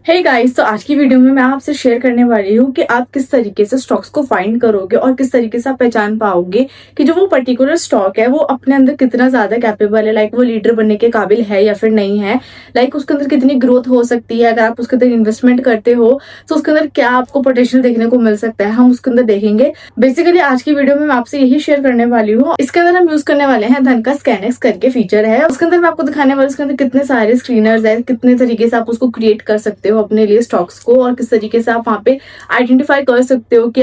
Hey guys, तो आज की वीडियो में मैं आपसे शेयर करने वाली हूँ कि आप किस तरीके से स्टॉक्स को फाइंड करोगे और किस तरीके से आप पहचान पाओगे कि जो वो पर्टिकुलर स्टॉक है वो अपने अंदर कितना ज्यादा कैपेबल है, लाइक वो लीडर बनने के काबिल है या फिर नहीं है, लाइक उसके अंदर कितनी ग्रोथ हो सकती है। अगर आप उसके अंदर इन्वेस्टमेंट करते हो तो उसके अंदर क्या आपको पोटेंशियल देखने को मिल सकता है, हम उसके अंदर देखेंगे। बेसिकली आज की वीडियो में मैं आपसे यही शेयर करने वाली हूँ। इसके अंदर हम यूज करने वाले हैं धन का स्कैनएक्स करके फीचर है। उसके अंदर मैं आपको दिखाने वाली उसके अंदर कितने सारे स्क्रीनर्स है, कितने तरीके से आप उसको क्रिएट कर सकते हो अपने लिए स्टॉक्स को, और किस तरीके से आप वहां पे आइडेंटिफाई कर सकते हो कि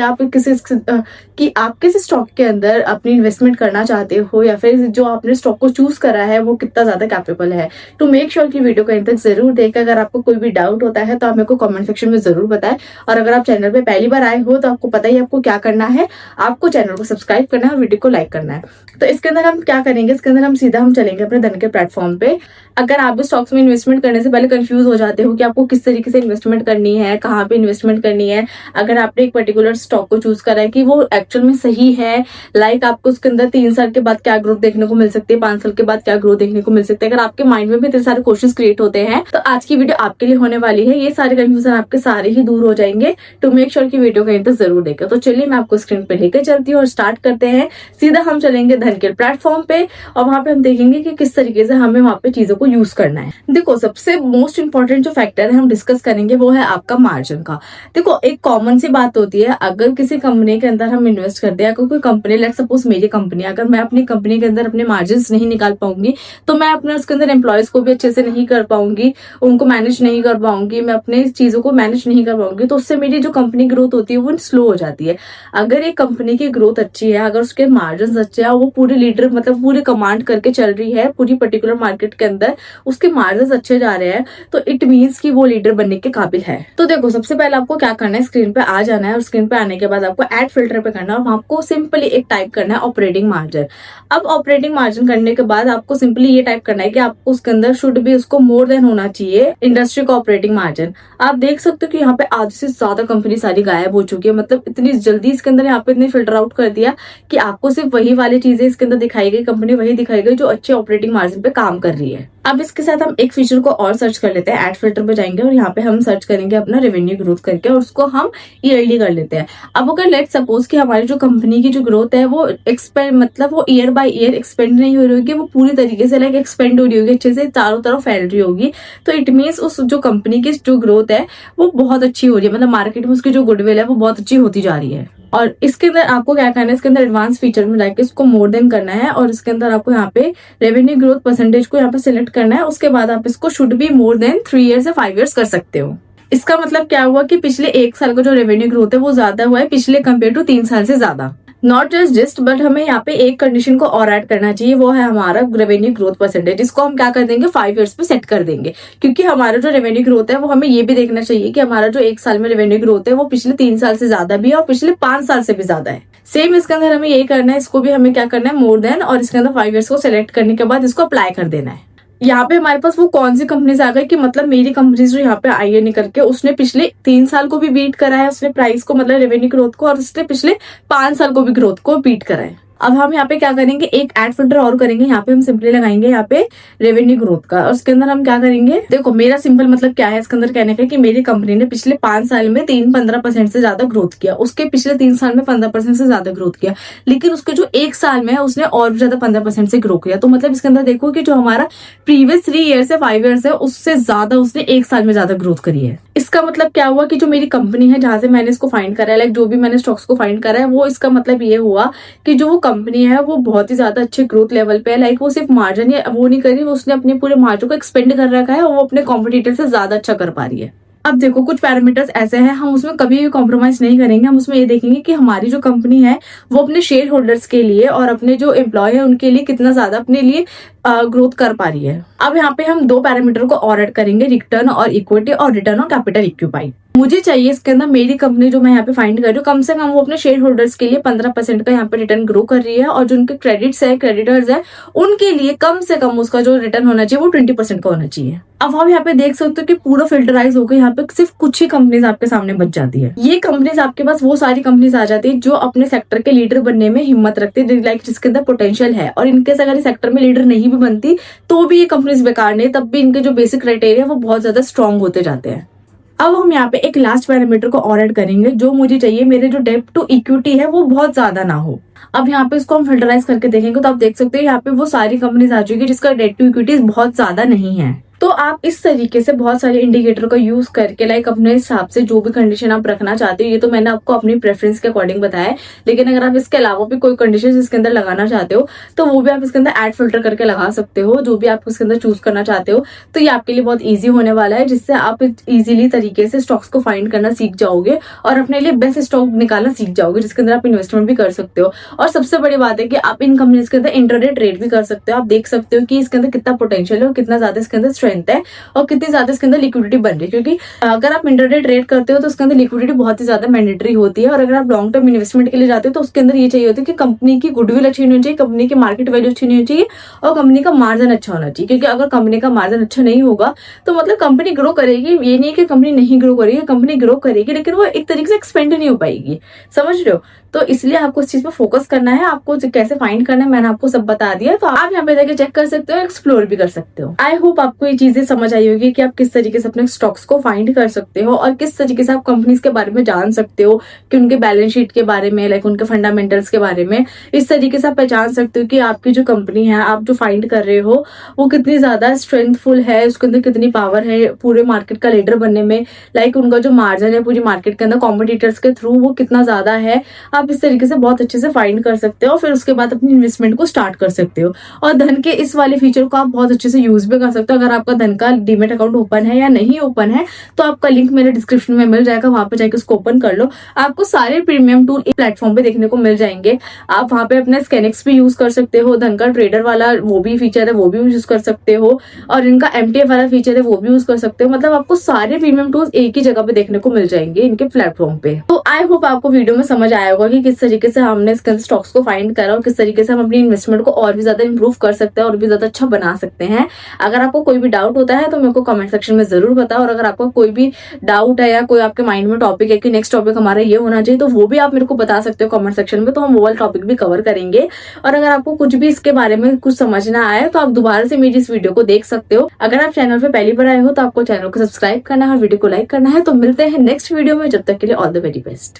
आप किस स्टॉक के अंदर अपनी इन्वेस्टमेंट करना चाहते हो या फिर जो आपने स्टॉक को चूज करा है वो कितना ज्यादा कैपेबल है। टू मेक श्योर की वीडियो को एंड तक जरूर देखें। अगर आपको कोई भी डाउट होता है तो आप मेरे को कमेंट सेक्शन में जरूर बताएं, और अगर आप चैनल पे पहली बार आए हो तो आपको पता ही आपको क्या करना है, आपको चैनल को सब्सक्राइब करना है और वीडियो को लाइक करना है। तो इसके अंदर हम क्या करेंगे, इसके अंदर हम सीधा चलेंगे अपने धन के प्लेटफॉर्म पे। अगर आप भी स्टॉक्स में इन्वेस्टमेंट करने से पहले कंफ्यूज हो जाते हो कि आपको किस तरीके से इन्वेस्टमेंट करनी है, कहाँ पे इन्वेस्टमेंट करनी है, अगर आपने एक पर्टिकुलर स्टॉक को चूज करा है कि वो एक्चुअल में सही है, लाइक आपको उसके अंदर 3 साल के बाद क्या ग्रोथ देखने को मिल सकती है, 5 साल के बाद क्या ग्रोथ देखने को मिल सकता है, अगर आपके माइंड में भी इतने सारे क्वेश्चन क्रिएट होते हैं तो आज की वीडियो आपके लिए होने वाली है। ये सारे कंफ्यूजन आपके सारे ही दूर हो जाएंगे। टू मेक श्योर की वीडियो का एंड तक जरूर देखें। तो चलिए मैं आपको स्क्रीन पे लेकर चलती हूँ और स्टार्ट करते हैं। सीधा हम चलेंगे धन के प्लेटफॉर्म पे और वहां पे हम देखेंगे कि किस तरीके से हमें वहां पे चीजों को यूज करना है। देखो, सबसे मोस्ट इंपॉर्टेंट जो फैक्टर है हम डिस्कस करेंगे वो है आपका मार्जिन का। देखो, एक कॉमन सी बात होती है, अगर किसी कंपनी के अंदर हम इन्वेस्ट करते हैं, अगर कोई कंपनी, लेट्स सपोज मेरी कंपनी, अगर मैं अपनी कंपनी के अंदर अपने मार्जिन नहीं निकाल पाऊंगी तो मैं अपने उसके अंदर एम्प्लॉयज को भी अच्छे से नहीं कर पाऊंगी, उनको मैनेज नहीं कर पाऊंगी, मैं अपने चीजों को मैनेज नहीं कर पाऊंगी, तो उससे मेरी जो कंपनी ग्रोथ होती है वो स्लो हो जाती है। अगर एक कंपनी की ग्रोथ अच्छी है, अगर उसके मार्जिन अच्छे हैं, वो पूरे लीडर मतलब पूरे कमांड करके चल रही है पूरी पर्टिकुलर मार्केट के अंदर, उसके मार्जिन अच्छे जा रहे हैं, तो इट मीन्स कि वो लीडर बनने के काबिल है। तो देखो, सबसे पहले आपको क्या करना है, स्क्रीन पे आ जाना है और स्क्रीन पे आने के बाद आपको ऐड फिल्टर पे करना है और आपको सिंपली एक टाइप करना है ऑपरेटिंग मार्जिन। अब ऑपरेटिंग मार्जिन करने के बाद आपको सिंपली ये टाइप करना है कि आपको उसके अंदर शुड भी उसको मोर देन होना चाहिए इंडस्ट्री का ऑपरेटिंग मार्जिन। आप देख सकते हो कि यहाँ पे आधे से ज्यादा कंपनी सारी गायब हो चुकी है, मतलब इतनी जल्दी इसके अंदर यहाँ पे इतनी फिल्टर आउट कर दिया कि आपको सिर्फ वही वाली चीजें इसके अंदर दिखाई गई, कंपनी वही दिखाई गई जो अच्छे ऑपरेटिंग मार्जिन पे काम कर रही है। अब इसके साथ हम एक फीचर को और सर्च कर लेते हैं, ऐड फिल्टर पे जाएंगे और यहाँ पे हम सर्च करेंगे अपना रेवेन्यू ग्रोथ करके और उसको हम ईयरली कर लेते हैं। अब अगर लेट सपोज कि हमारी जो कंपनी की जो ग्रोथ है वो एक्सपेंड मतलब वो ईयर बाय ईयर एक्सपेंड नहीं हो रही होगी, वो पूरी तरीके से लाइक एक्सपेंड हो रही होगी, अच्छे से चारों तरफ फैल रही होगी, तो इट मीन्स उस जो कंपनी की जो ग्रोथ है वो बहुत अच्छी हो रही है, मतलब मार्केट में उसकी जो गुडविल है वो बहुत अच्छी होती जा रही है। और इसके अंदर आपको क्या करना है, इसके अंदर एडवांस फीचर में जाके इसको मोर देन करना है और इसके अंदर आपको यहाँ पे रेवेन्यू ग्रोथ परसेंटेज को यहाँ पे सिलेक्ट करना है। उसके बाद आप इसको should be more than 3 years या 5 ईयर्स कर सकते हो। इसका मतलब क्या हुआ कि पिछले 1 साल का जो रेवेन्यू ग्रोथ है वो ज्यादा हुआ है पिछले कंपेयर टू 3 साल से ज्यादा। नॉट जस्ट बट हमें यहाँ पे एक कंडीशन को और ऐड करना चाहिए, वो है हमारा रेवेन्यू ग्रोथ परसेंटेज। इसको हम क्या कर देंगे, 5 ईयर्स पे सेट कर देंगे, क्योंकि हमारा जो रेवेन्यू ग्रोथ है वो हमें ये भी देखना चाहिए कि हमारा जो 1 साल में रेवेन्यू ग्रोथ है वो पिछले 3 साल से ज्यादा भी है और पिछले 5 साल से भी ज्यादा है। सेम इसके अंदर हमें यही करना है, इसको भी हमें क्या करना है, मोर देन, और इसके अंदर 5 ईयर्स को सिलेक्ट करने के बाद इसको अप्लाई कर देना है। यहाँ पे हमारे पास वो कौन सी कंपनीज आ गई कि मतलब मेरी कंपनीज जो यहाँ पे आई है निकल के, उसने पिछले 3 साल को भी बीट करा है, उसने प्राइस को मतलब रेवेन्यू ग्रोथ को, और उसने पिछले 5 साल को भी ग्रोथ को बीट करा है। अब हम यहाँ पे क्या करेंगे, एक ऐड फिल्टर और करेंगे, यहाँ पे हम सिंपली लगाएंगे यहाँ पे रेवेन्यू ग्रोथ का, और उसके अंदर हम क्या करेंगे, देखो मेरा सिंपल मतलब क्या है इसके अंदर कहने का कि मेरी कंपनी ने पिछले 5 साल में 15% से ज्यादा ग्रोथ किया, उसके पिछले 3 साल में 15% से ज्यादा ग्रोथ किया, लेकिन उसके जो 1 साल में है उसने और भी ज्यादा 15% से ग्रो किया। तो मतलब इसके अंदर देखो कि जो हमारा प्रीवियस 3 ईयर्स है 5 ईयर्स है उससे ज्यादा उसने 1 साल में ज्यादा ग्रोथ करी है। इसका मतलब क्या हुआ कि जो मेरी कंपनी है जहां से मैंने इसको फाइंड करा है, लाइक जो भी मैंने स्टॉक्स को फाइंड करा है, वो इसका मतलब ये हुआ कि जो वो कंपनी है वो बहुत ही ज्यादा अच्छे ग्रोथ लेवल पे है, लाइक वो सिर्फ मार्जिन या वो नहीं कर रही, उसने अपने पूरे मार्जिन को एक्सपेंड कर रखा है और वो अपने कॉम्पिटिटर से ज्यादा अच्छा कर पा रही है। अब देखो, कुछ पैरामीटर्स ऐसे हैं, हम उसमें कभी भी कॉम्प्रोमाइज नहीं करेंगे, हम उसमें ये देखेंगे कि हमारी जो कंपनी है वो अपने शेयर होल्डर्स के लिए और अपने जो एम्प्लॉय है उनके लिए कितना ज्यादा अपने लिए ग्रोथ कर पा रही है। अब यहाँ पे हम 2 पैरामीटर को और ऐड करेंगे, रिटर्न और इक्विटी और रिटर्न ऑन कैपिटल इक्विपाइड। मुझे चाहिए इसके अंदर मेरी कंपनी जो मैं यहाँ पे फाइंड कर रही हूँ, कम से कम वो अपने शेयर होल्डर्स के लिए 15% का यहाँ पे रिटर्न ग्रो कर रही है, और जो उनके क्रेडिटर्स है उनके लिए कम से कम उसका जो रिटर्न होना चाहिए वो 20% का होना चाहिए। अब आप यहाँ पे देख सकते हो कि पूरा फिल्टराइज होकर यहाँ पे सिर्फ कुछ ही कंपनीज आपके सामने बच जाती है। ये कंपनीज आपके पास वो सारी कंपनीज आ जाती है जो अपने सेक्टर के लीडर बनने में हिम्मत रखती है, लाइक जिसके अंदर पोटेंशियल है, और इनके अगर सेक्टर में लीडर नहीं भी बनती तो भी ये कंपनीज बेकार नहीं, तब भी इनके जो बेसिक क्राइटेरिया वो बहुत ज्यादा स्ट्रॉन्ग होते जाते हैं। अब हम यहाँ पे एक लास्ट पैरामीटर को और ऐड करेंगे, जो मुझे चाहिए मेरे जो डेब्ट टू इक्विटी है वो बहुत ज्यादा ना हो। अब यहाँ पे इसको हम फिल्टराइज करके देखेंगे तो आप देख सकते हैं यहाँ पे वो सारी कंपनीज आ चुकी है जिसका डेट टू इक्विटी बहुत ज्यादा नहीं है। तो आप इस तरीके से बहुत सारे इंडिकेटर का यूज करके लाइक अपने हिसाब से जो भी कंडीशन आप रखना चाहते हो, ये तो मैंने आपको अपनी प्रेफरेंस के अकॉर्डिंग बताया है, लेकिन अगर आप इसके अलावा भी कोई कंडीशन इसके अंदर लगाना चाहते हो तो वो भी आप इसके अंदर ऐड फिल्टर करके लगा सकते हो, जो भी आप उसके अंदर चूज करना चाहते हो। तो ये आपके लिए बहुत ईजी होने वाला है, जिससे आप इजीली तरीके से स्टॉक्स को फाइंड करना सीख जाओगे और अपने लिए बेस्ट स्टॉक निकालना सीख जाओगे, जिसके अंदर आप इन्वेस्टमेंट भी कर सकते हो। और सबसे बड़ी बात है कि आप इन कंपनीज के अंदर इंटरडे ट्रेड भी कर सकते हो। आप देख सकते हो कि इसके अंदर कितना पोटेंशियल है और कितना ज्यादा इसके अंदर स्ट्रेंथ है और कितनी ज्यादा इसके अंदर लिक्विडिटी बन रही है, क्योंकि अगर आप इंटरडे ट्रेड करते हो तो उसके अंदर लिक्विडिटी बहुत ही ज्यादा मैंडेटरी होती है। और अगर आप लॉन्ग टर्म इन्वेस्टमेंट के लिए जाते हो तो उसके अंदर ये चाहिए होता है कि कंपनी की गुडविल अच्छी होनी चाहिए, कंपनी की मार्केट वैल्यू अच्छी होनी चाहिए और कंपनी का मार्जिन अच्छा होना चाहिए। क्योंकि अगर कंपनी का मार्जिन अच्छा नहीं होगा तो मतलब कंपनी ग्रो करेगी, ये नहीं कि कंपनी नहीं ग्रो करेगी, कंपनी ग्रो करेगी लेकिन वो एक तरीके से एक्सपेंड नहीं हो पाएगी, समझ रहे हो। तो इसलिए आपको इस चीज पर फोकस करना है। आपको कैसे फाइंड करना है मैंने आपको सब बता दिया, तो आप यहाँ पे जाके चेक कर सकते हो, एक्सप्लोर भी कर सकते हो। आई होप आपको ये चीजें समझ आई होगी कि आप किस तरीके से अपने स्टॉक्स को फाइंड कर सकते हो और किस तरीके से आप कंपनीज के बारे में जान सकते हो, कि उनके बैलेंस शीट के बारे में, लाइक उनके फंडामेंटल्स के बारे में। इस तरीके से आप पहचान सकते हो कि आपकी जो कंपनी है, आप जो फाइंड कर रहे हो, वो कितनी ज्यादा स्ट्रेंथफुल है, उसके अंदर कितनी पावर है पूरे मार्केट का लीडर बनने में, लाइक उनका जो मार्जिन है पूरी मार्केट के अंदर कॉम्पिटिटर्स के थ्रू वो कितना ज्यादा है। आप इस तरीके से बहुत अच्छे से फाइंड कर सकते हो, फिर उसके बाद अपनी इन्वेस्टमेंट को स्टार्ट कर सकते हो। और धन के इस वाले फीचर को आप बहुत अच्छे से यूज भी कर सकते हो। अगर आपका धन का डीमेट अकाउंट ओपन है या नहीं ओपन है तो आपका लिंक मेरे डिस्क्रिप्शन में मिल जाएगा, वहां पे जाकर उसको ओपन कर लो। आपको सारे प्रीमियम टूल इस प्लेटफॉर्म पे देखने को मिल जाएंगे। आप वहां पे अपने स्कैनिक्स भी यूज कर सकते हो, धन का ट्रेडर वाला वो भी फीचर है वो भी यूज कर सकते हो, और इनका MTF वाला फीचर है वो भी यूज कर सकते हो। मतलब आपको सारे प्रीमियम टूल्स एक ही जगह पे देखने को मिल जाएंगे इनके प्लेटफॉर्म पे। तो आई होप आपको वीडियो में समझ आया होगा कि किस तरीके से हमने इसके स्टॉक्स को फाइंड करा और किस तरीके से हम अपनी इन्वेस्टमेंट को और भी ज्यादा इंप्रूव कर सकते हैं और भी ज्यादा अच्छा बना सकते हैं। अगर आपको कोई भी डाउट होता है तो मेरे को कमेंट सेक्शन में जरूर बताओ, और अगर आपको कोई भी डाउट है या कोई आपके माइंड में टॉपिक है कि नेक्स्ट टॉपिक हमारा ये होना चाहिए तो वो भी आप मेरे को बता सकते हो कमेंट सेक्शन में, तो हम वो वाला टॉपिक भी कवर करेंगे। और अगर आपको कुछ भी इसके बारे में कुछ समझना आए तो आप दोबारा से मेरी इस वीडियो को देख सकते हो। अगर आप चैनल पे पहली बार आए हो तो आपको चैनल को सब्सक्राइब करना है और वीडियो को लाइक करना है। तो मिलते हैं नेक्स्ट वीडियो में, जब तक के लिए ऑल द वेरी बेस्ट।